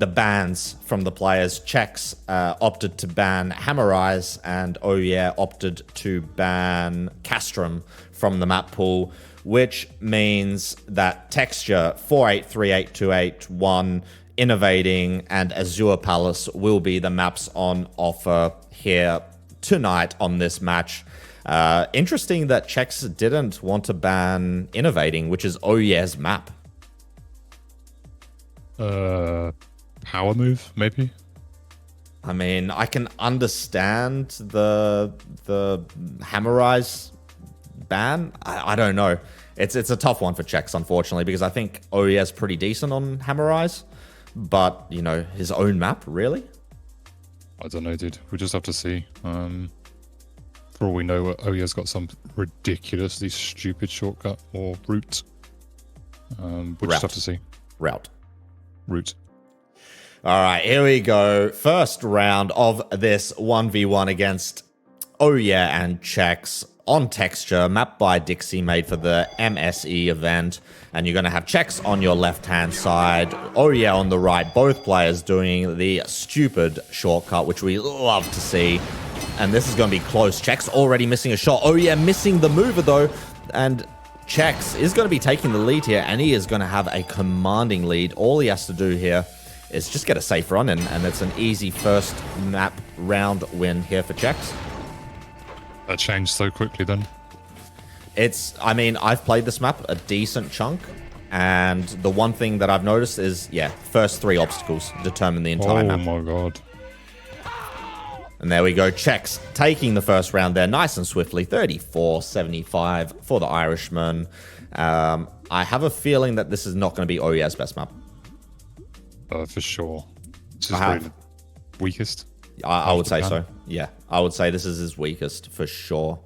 the bans from the players. ch3kz opted to ban Hammerize, and OwYeaW opted to ban Castrum from the map pool, which means that Texture 483828 Innovateng and Azure Palace will be the maps on offer here tonight on this match. Interesting that ch3kz didn't want to ban Innovateng, which is OwYeaW's map. Power move, maybe? I mean, I can understand the Hammerize ban. I don't know. It's a tough one for ch3kz, unfortunately, because I think OwYeaW's pretty decent on Hammerize. But, you know, his own map, really? I don't know, dude. We'll just have to see. For all we know, OwYeaW's got some ridiculously stupid shortcut or route. We'll just have to see. Route. All right, here we go. First round of this 1v1 against OwYeaW and ch3kz on Texture, map by Dixie, made for the MSE event. And you're going to have ch3kz on your left-hand side, OwYeaW on the right, both players doing the stupid shortcut, which we love to see. And this is going to be close. ch3kz already missing a shot. OwYeaW missing the mover, though. And ch3kz is going to be taking the lead here, and he is going to have a commanding lead. All he has to do here is just get a safe run, and it's an easy first map round win here for ch3kz. That changed so quickly then. I mean, I've played this map a decent chunk, and the one thing that I've noticed is, yeah, first 3 obstacles determine the entire map. Oh my god. And there we go, ch3kz taking the first round there nice and swiftly, 34-75 for the Irishman. I have a feeling that this is not going to be OwYeaW's best map. For sure. This is probably the weakest. I would say so. Yeah, I would say this is his weakest for sure.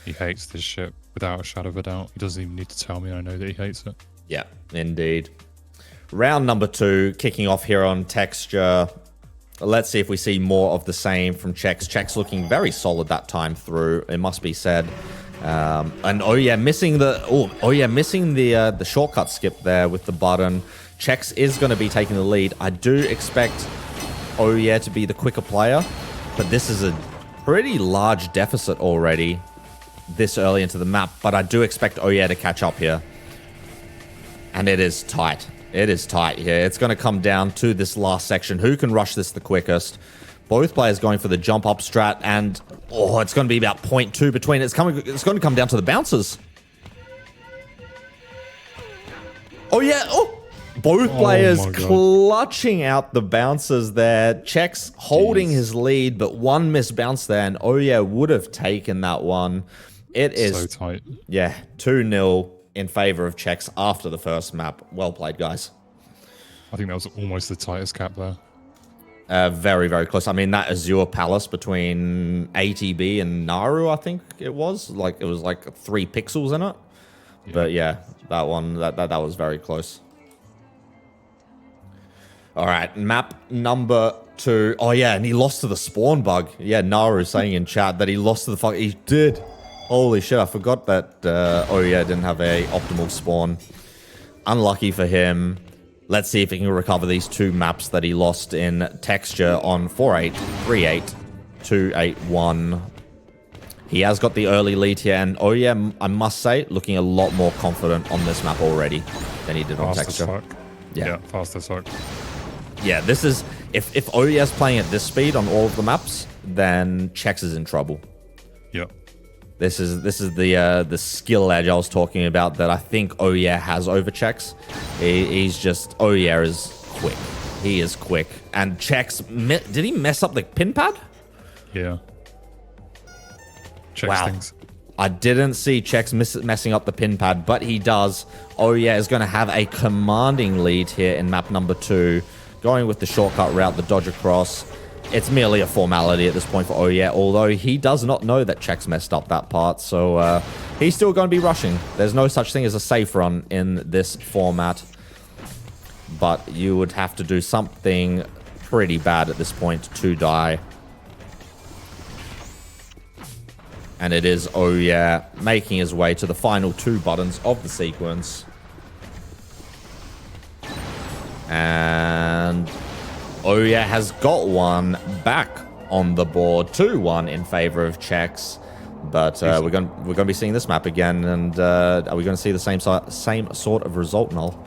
He hates this shit without a shadow of a doubt. He doesn't even need to tell me. I know that he hates it. Yeah, indeed. Round number 2 kicking off here on Texture. Let's see if we see more of the same from ch3kz. ch3kz looking very solid that time through, it must be said. And OwYeaW missing the shortcut skip there with the button. ch3kz is going to be taking the lead. I do expect OwYeaW to be the quicker player, but this is a pretty large deficit already this early into the map. But I do expect OwYeaW to catch up here. And it is tight. It is tight here. It's going to come down to this last section. Who can rush this the quickest? Both players going for the jump up strat, and it's going to be about 0.2 between. It's going to come down to the bouncers. Both players clutching out the bouncers there. ch3kz holding his lead, but one missed bounce there, and OwYeaW would have taken that one. It is so tight. Yeah, 2-0 in favor of ch3kz after the first map. Well played, guys. I think that was almost the tightest cap there. Very, very close. I mean, that Azure Palace between ATB and Naru, I think it was. It was like 3 pixels in it. Yeah. But yeah, that one, that was very close. All right, map number 2. Oh, yeah, and he lost to the spawn bug. Yeah, Naru saying in chat that he lost to the He did. Holy shit, I forgot that OwYeaW didn't have a optimal spawn. Unlucky for him. Let's see if he can recover these 2 maps that he lost in Texture on 4838-281. He has got the early lead here, and OwYeaW, I must say, looking a lot more confident on this map already than he did on Texture. Fast as fuck. Yeah, fast as fuck. Yeah, this is... If OwYeaW's playing at this speed on all of the maps, then ch3kz is in trouble. Yep. This is the skill edge I was talking about that I think OwYeaW has over ch3kz. He's just... OwYeaW is quick. He is quick. And ch3kz... Did he mess up the pin pad? Yeah. Wow. Things. I didn't see ch3kz messing up the pin pad, but he does. OwYeaW is going to have a commanding lead here in map number 2. Going with the shortcut route, the dodge across. It's merely a formality at this point for OwYeaW, although he does not know that ch3kz messed up that part, so he's still going to be rushing. There's no such thing as a safe run in this format, but you would have to do something pretty bad at this point to die. And it is OwYeaW making his way to the final 2 buttons of the sequence. And OwYeaW has got one back on the board, 2-1 in favor of ch3kz. But we're gonna be seeing this map again, and are we gonna see the same sort of result, Null?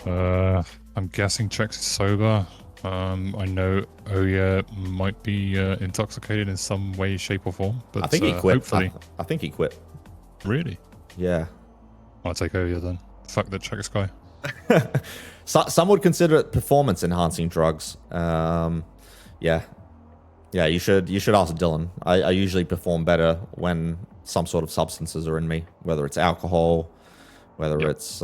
I'm guessing ch3kz is sober. I know OwYeaW might be intoxicated in some way, shape, or form. But I think he quit. Hopefully. I think he quit. Really? Yeah. I'll take OwYeaW then. Fuck the ch3kz guy. Some would consider it performance-enhancing drugs. Yeah. Yeah, you should ask Dylan. I usually perform better when some sort of substances are in me, whether it's alcohol, whether it's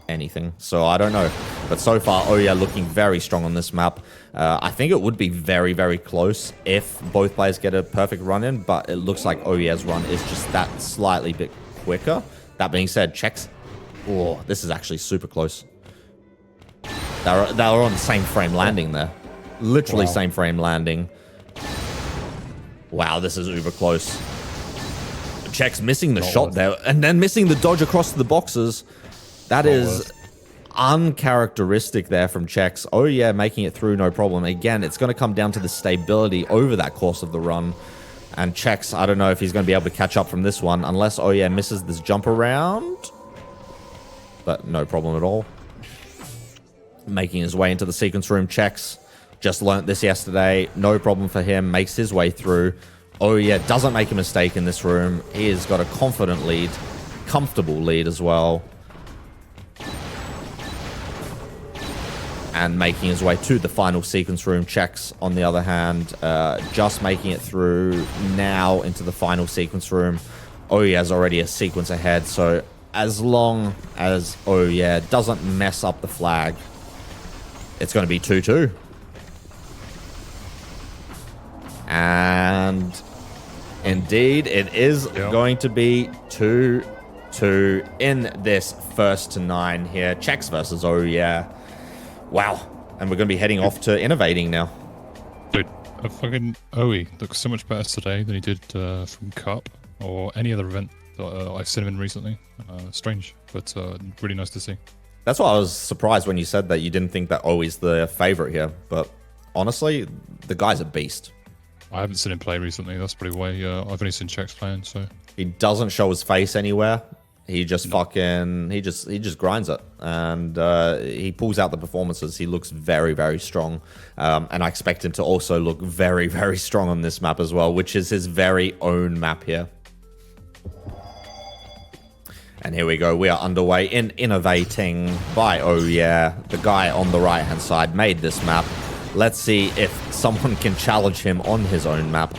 anything. So I don't know. But so far, OwYeaW looking very strong on this map. I think it would be very, very close if both players get a perfect run in, but it looks like OwYeaW's run is just that slightly bit quicker. That being said, ch3kz, oh, this is actually super close. They were on the same frame landing there. Literally same frame landing. Wow, this is uber close. ch3kz missing the shot there, and then missing the dodge across the boxes. That is uncharacteristic there from ch3kz. OwYeaW making it through no problem. Again, it's going to come down to the stability over that course of the run. And ch3kz, I don't know if he's going to be able to catch up from this one, unless OwYeaW misses this jump around. But no problem at all. Making his way into the sequence room. ch3kz just learnt this yesterday. No problem for him. Makes his way through. OwYeaW doesn't make a mistake in this room. He has got a confident lead. Comfortable lead as well. And making his way to the final sequence room. ch3kz, on the other hand, just making it through now into the final sequence room. OwYeaW's already a sequence ahead, so as long as OwYeaW doesn't mess up the flag, it's going to be 2-2. And indeed, it is going to be 2-2 in this first to 9 here. ch3kz versus OwYeaW. Wow. And we're going to be heading off to Innovateng now. Dude, fucking OwYeaW looks so much better today than he did from Cup or any other event that I've seen him in recently. Strange, but really nice to see. That's why I was surprised when you said that you didn't think that OwYeaW's the favorite here. But honestly, the guy's a beast. I haven't seen him play recently. That's probably why I've only seen ch3kz playing. So he doesn't show his face anywhere. He just he just grinds it, and he pulls out the performances. He looks very, very strong, and I expect him to also look very, very strong on this map as well, which is his very own map here. And here we go. We are underway in Innovateng by OwYeaW. The guy on the right-hand side made this map. Let's see if someone can challenge him on his own map.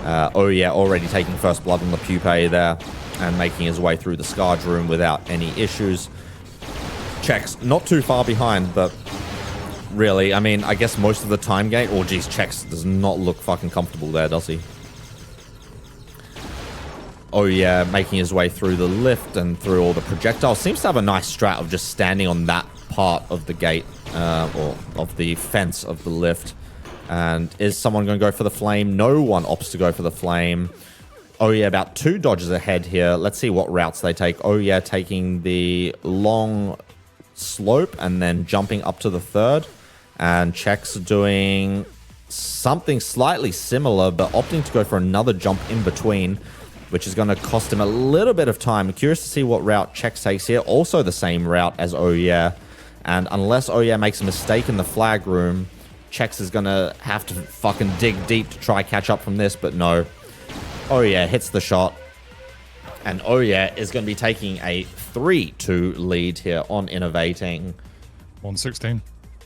OwYeaW already taking first blood on the pupae there and making his way through the Scarj room without any issues. ch3kz not too far behind, but really, I mean, I guess most of the time gate. Oh, geez, ch3kz does not look fucking comfortable there, does he? OwYeaW making his way through the lift and through all the projectiles. Seems to have a nice strat of just standing on that part of the gate, or of the fence of the lift. And is someone going to go for the flame? No one opts to go for the flame. OwYeaW about 2 dodges ahead here. Let's see what routes they take. OwYeaW taking the long slope and then jumping up to the third. And ch3kz doing something slightly similar, but opting to go for another jump in between, which is going to cost him a little bit of time. I'm curious to see what route ch3kz takes here. Also the same route as OwYeaW. And unless OwYeaW makes a mistake in the flag room, ch3kz is going to have to fucking dig deep to try catch up from this, but no. OwYeaW hits the shot. And OwYeaW is going to be taking a 3-2 lead here on Innovateng. 116.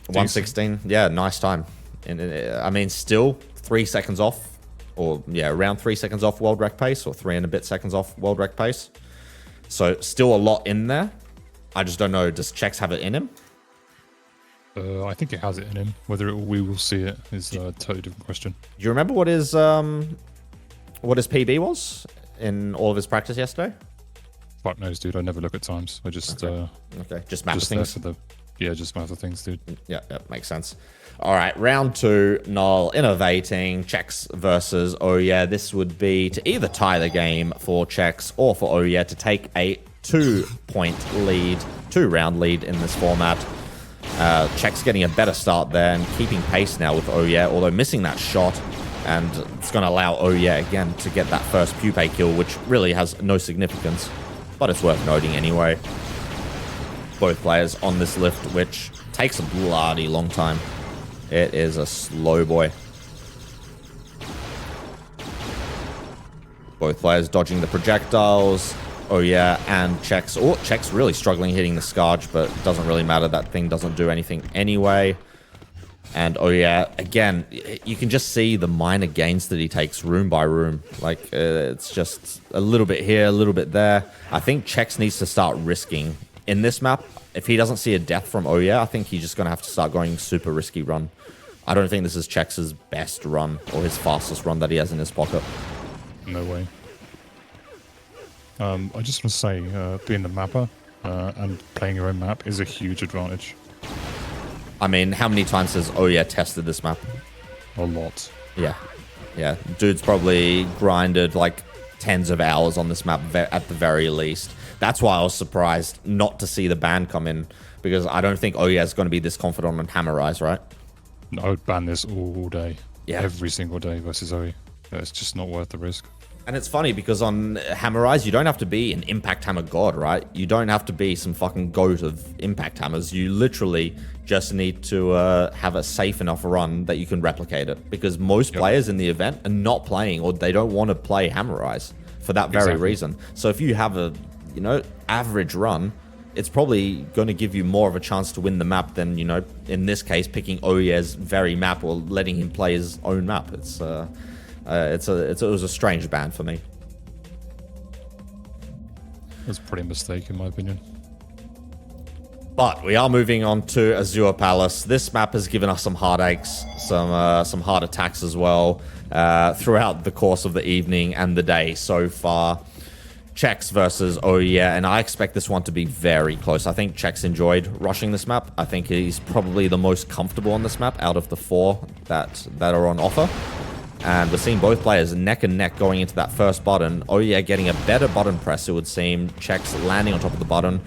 116. Yeah, nice time. And I mean, still 3 seconds off. Or, yeah, around 3 seconds off world rec pace, or 3 and a bit seconds off world rec pace. So, still a lot in there. I just don't know, does ch3kz have it in him? I think it has it in him. Whether we will see it is a totally different question. Do you remember what his PB was in all of his practice yesterday? Fuck knows, dude. I never look at times. I just... Okay, just map things. Just map the things, dude. Yeah, makes sense. All right, round 2, Null, Innovateng, ch3kz versus OwYeaW. This would be to either tie the game for ch3kz or for OwYeaW to take a 2-point lead, 2-round lead in this format. ch3kz getting a better start there and keeping pace now with OwYeaW, although missing that shot. And it's going to allow OwYeaW again to get that first pupae kill, which really has no significance. But it's worth noting anyway. Both players on this lift, which takes a bloody long time. It is a slow boy. Both players dodging the projectiles. OwYeaW and ch3kz. Oh, ch3kz really struggling hitting the Skarj, but it doesn't really matter. That thing doesn't do anything anyway. And OwYeaW, again, you can just see the minor gains that he takes room by room. Like, it's just a little bit here, a little bit there. I think ch3kz needs to start risking in this map. If he doesn't see a death from OwYeaW, I think he's just going to have to start going super risky run. I don't think this is ch3kz's best run or his fastest run that he has in his pocket. No way. I just want to say, being the mapper and playing your own map is a huge advantage. I mean, how many times has OwYeaW tested this map? A lot. Yeah. Yeah. Dude's probably grinded like tens of hours on this map at the very least. That's why I was surprised not to see the ban come in, because I don't think OwYeaW is going to be this confident on Hammerize, right? I would ban this all day. Yeah. Every single day versus OwYeaW. It's just not worth the risk. And it's funny because on Hammerize, you don't have to be an impact hammer god, right? You don't have to be some fucking goat of impact hammers. You literally just need to have a safe enough run that you can replicate it. Because most players in the event are not playing, or they don't want to play Hammerize for that very reason. So if you have a, you know, average run, it's probably going to give you more of a chance to win the map than, you know, in this case, picking OwYeaW's very map or letting him play his own map. It was a strange ban for me. It was a pretty mistake, in my opinion. But we are moving on to Azure Palace. This map has given us some heartaches, some heart attacks as well, throughout the course of the evening and the day so far. ch3kz versus OwYeaW, and I expect this one to be very close. I think ch3kz enjoyed rushing this map. I think he's probably the most comfortable on this map out of the 4 that are on offer. And we're seeing both players neck and neck going into that first button. OwYeaW getting a better button press, it would seem. ch3kz landing on top of the button.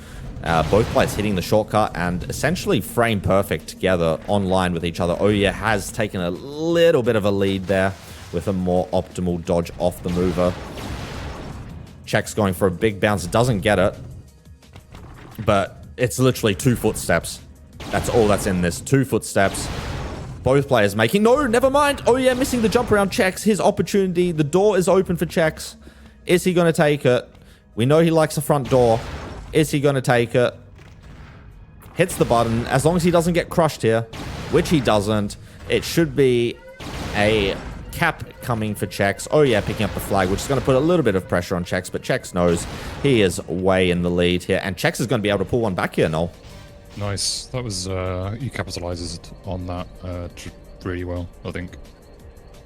Both players hitting the shortcut and essentially frame perfect together online with each other. OwYeaW has taken a little bit of a lead there with a more optimal dodge off the mover. ch3kz going for a big bounce, doesn't get it. But it's literally 2 footsteps. That's all that's in this, 2 footsteps. Both players making... No, never mind. OwYeaW missing the jump around ch3kz. His opportunity. The door is open for ch3kz. Is he going to take it? We know he likes the front door. Is he going to take it? Hits the button. As long as he doesn't get crushed here, which he doesn't, it should be a cap coming for ch3kz. OwYeaW picking up the flag, which is going to put a little bit of pressure on ch3kz, but ch3kz knows he is way in the lead here. And ch3kz is going to be able to pull one back here, Noel. Nice. That was, he capitalizes on that really well, I think.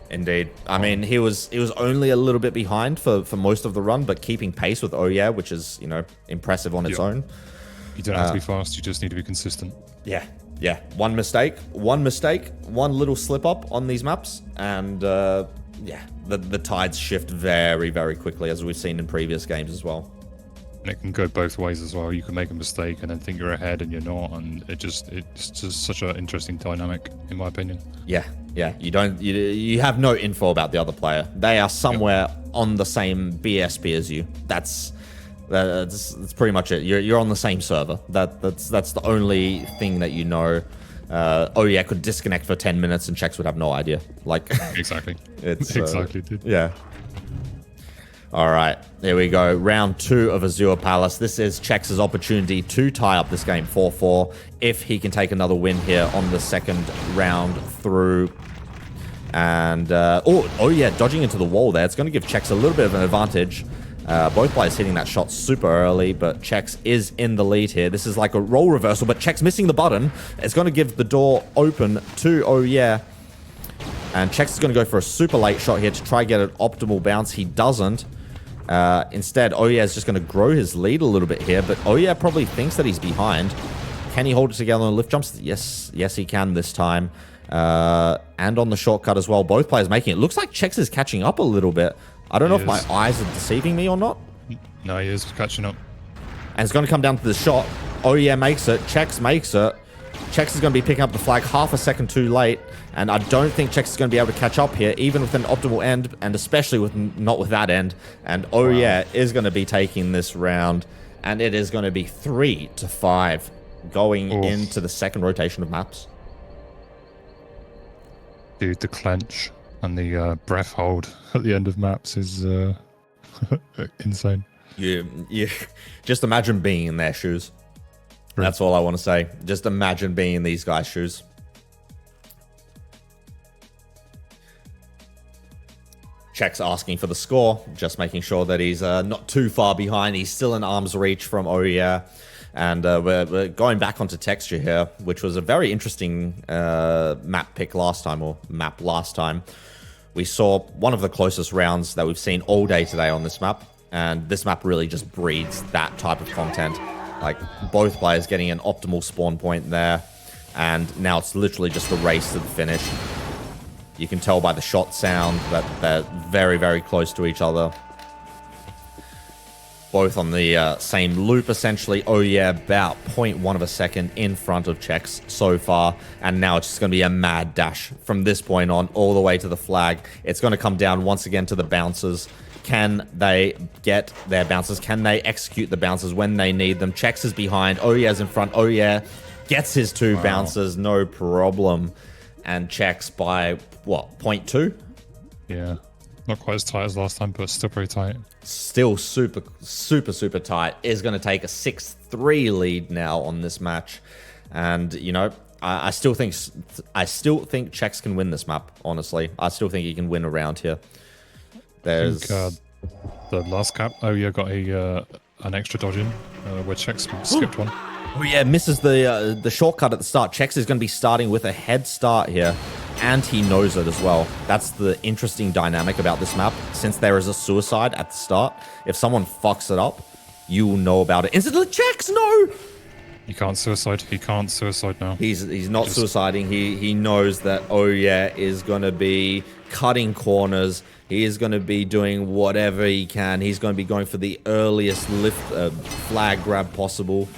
Indeed. I mean, he was only a little bit behind for most of the run, but keeping pace with OwYeaW, which is, you know, impressive on its own. You don't have to be fast, you just need to be consistent. Yeah. Yeah. One mistake, one little slip up on these maps, and yeah, the tides shift very, very quickly, as we've seen in previous games as well. And it can go both ways as well. You can make a mistake and then think you're ahead and you're not, and it's just such an interesting dynamic, in my opinion. Yeah, yeah. You have no info about the other player. They are somewhere on the same BSP as you. That's pretty much it. You're on the same server. That's the only thing that you know. OwYeaW could disconnect for 10 minutes and ch3kz would have no idea. Like exactly. It's exactly, dude. Yeah. All right, here we go. Round 2 of Azure Palace. This is ch3kz's opportunity to tie up this game 4-4 if he can take another win here on the second round through. And, OwYeaW dodging into the wall there. It's going to give ch3kz a little bit of an advantage. Both players hitting that shot super early, but ch3kz is in the lead here. This is like a role reversal, but ch3kz missing the button. It's going to give the door open to OwYeaW. And ch3kz is going to go for a super late shot here to try get an optimal bounce. He doesn't. Instead, OwYeaW is just going to grow his lead a little bit here, but OwYeaW probably thinks that he's behind. Can he hold it together on lift jumps? Yes, he can this time. And on the shortcut as well. Both players making it. Looks like ch3kz is catching up a little bit. I don't know if my eyes are deceiving me or not. No, he is catching up. And it's going to come down to the shot. OwYeaW makes it. ch3kz makes it. ch3kz is going to be picking up the flag half a second too late, and I don't think ch3kz is going to be able to catch up here, even with an optimal end, and especially with not with that end. And OwYeaW is going to be taking this round, and it is going to be 3-5 going into the second rotation of maps. Dude, the clench and the breath hold at the end of maps is insane. You just imagine being in their shoes. That's all I want to say. Just imagine being in these guys' shoes. ch3kz asking for the score, just making sure that he's not too far behind. He's still in arm's reach from OwYeaW. And we're going back onto texture here, which was a very interesting map pick last time, or map last time. We saw one of the closest rounds that we've seen all day today on this map. And this map really just breeds that type of content. Like, both players getting an optimal spawn point there. And now it's literally just a race to the finish. You can tell by the shot sound that they're very, very close to each other. Both on the same loop, essentially. OwYeaW about 0.1 of a second in front of ch3kz so far. And now it's just going to be a mad dash from this point on all the way to the flag. It's going to come down once again to the bouncers. Can they get their bounces? Can they execute the bounces when they need them? ch3kz is behind. OwYeaW's in front. OwYeaW gets his two bounces, no problem. And ch3kz by, what, 0.2? Yeah. Not quite as tight as last time, but still pretty tight. Still super, super, super tight. Is going to take a 6-3 lead now on this match. And, you know, I still think ch3kz can win this map, honestly. I still think he can win a round here. There's I think, the last cap, OwYeaW got an extra dodge in, where ch3kz skipped one. OwYeaW misses the shortcut at the start. ch3kz is going to be starting with a head start here, and he knows it as well. That's the interesting dynamic about this map. Since there is a suicide at the start, if someone fucks it up, you will know about it instantly. ch3kz, no! He can't suicide. He can't suicide now. He's not suiciding. He knows that OwYeaW is going to be cutting corners. He is going to be doing whatever he can. He's going to be going for the earliest lift flag grab possible.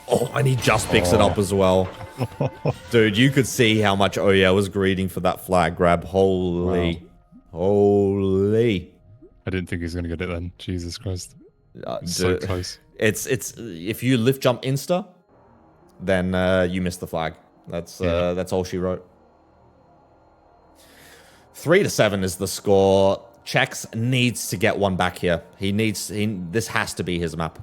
Oh, and he just picks it up as well. Dude, you could see how much OwYeaW was greeting for that flag grab. Holy. Wow. Holy. I didn't think he was going to get it then. Jesus Christ. So close. It's if you lift jump insta, then you miss the flag. That's all she wrote. 3-7 is the score. ch3kz needs to get one back here. This has to be his map.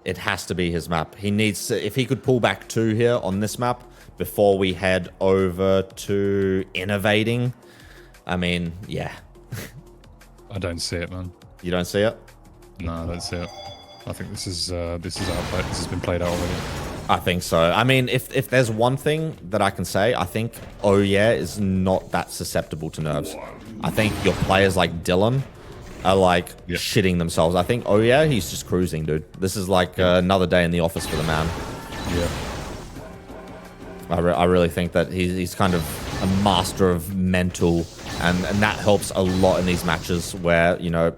It has to be his map. He needs to, if he could pull back 2 here on this map before we head over to Innovateng. I mean, yeah. I don't see it, man. You don't see it? No, I don't see it. I think this is outplayed. This has been played out already. I think so. I mean, if there's one thing that I can say, I think OwYeaW is not that susceptible to nerfs. I think your players like Dylan are like shitting themselves. I think OwYeaW, he's just cruising, dude. This is like another day in the office for the man. Yeah. I really think that he's kind of a master of mental, and that helps a lot in these matches where, you know,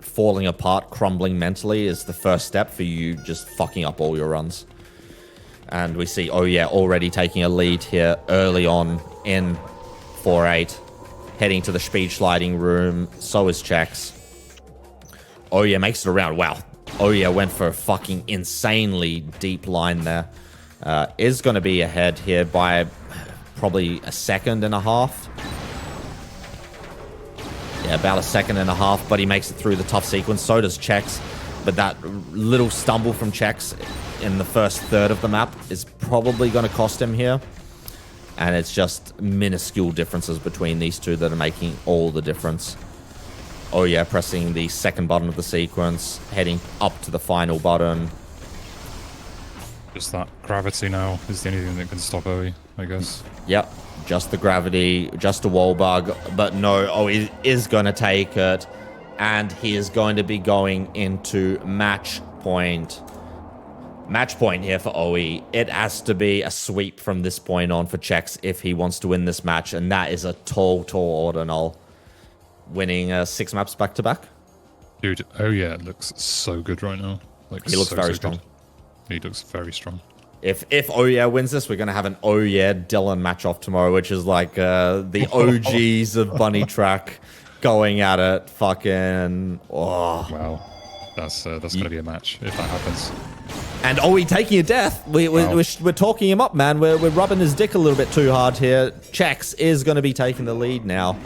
falling apart, crumbling mentally is the first step for you just fucking up all your runs. And we see OwYeaW already taking a lead here early on in 4-8, heading to the speed sliding room. So is ch3kz. OwYeaW makes it around. Wow. OwYeaW went for a fucking insanely deep line there. Is going to be ahead here by probably a second and a half. Yeah, about a second and a half, but he makes it through the tough sequence. So does ch3kz. But that little stumble from ch3kz in the first third of the map is probably going to cost him here. And it's just minuscule differences between these two that are making all the difference. OwYeaW pressing the second button of the sequence, heading up to the final button. Just that gravity now is the only thing that can stop OwYeaW, I guess. Yep, just the gravity, just a wall bug. But no, he is going to take it. And he is going to be going into match point. Match point here for OwYeaW. It has to be a sweep from this point on for ch3kz if he wants to win this match. And that is a tall order, null. Winning 6 maps back-to-back. Dude, OwYeaW looks so good right now. Like, he looks very strong. He looks very strong. If OwYeaW wins this, we're going to have an OwYeaW Dylan match off tomorrow, which is like the OGs of BunnyTrack going at it. Fucking... Oh. Wow. That's going to be a match if that happens. And OwYeaW taking a death. We're talking him up, man. We're rubbing his dick a little bit too hard here. ch3kz is going to be taking the lead now.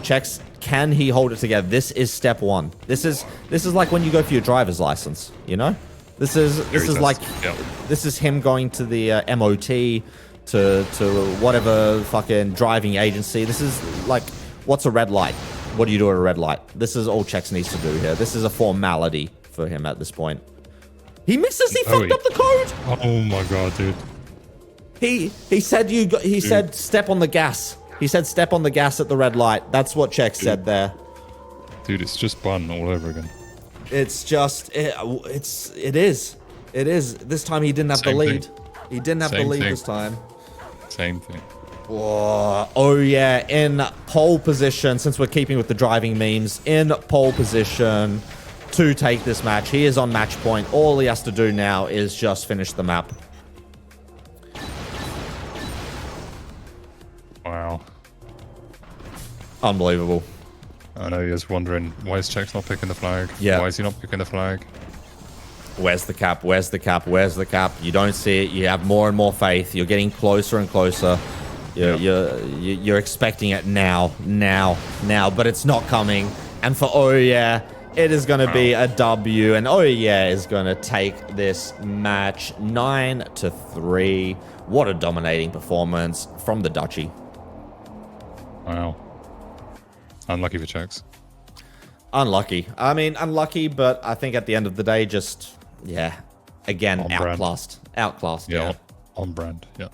ch3kz, can he hold it together? This is step one. This is like when you go for your driver's license, you know? This is like this is him going to the MOT to whatever fucking driving agency. This is like, what's a red light? What do you do at a red light? This is all ch3kz needs to do here. This is a formality for him at this point. He misses. He fucked up the code. Oh my god, dude. He said step on the gas. He said step on the gas at the red light. That's what ch3kz said there. Dude, it's just bun all over again. It's just it is. This time he didn't have the lead. He didn't have the lead this time. Same thing. Oh yeah, in pole position, since we're keeping with the driving memes, in pole position to take this match. He is on match point. All he has to do now is just finish the map. Wow. Unbelievable. I know he is wondering, why is ch3kz not picking the flag? Yeah. Why is he not picking the flag? Where's the cap? Where's the cap? Where's the cap? You don't see it. You have more and more faith. You're getting closer and closer. You're expecting it now, but it's not coming. And for OwYeaW, it is going to be a W, and OwYeaW is going to take this match 9-3. What a dominating performance from the Dutchie. Wow. Unlucky for ch3kz. Unlucky. I mean, unlucky, but I think at the end of the day, just, yeah, again, outclassed. Outclassed, yeah. On brand, yeah.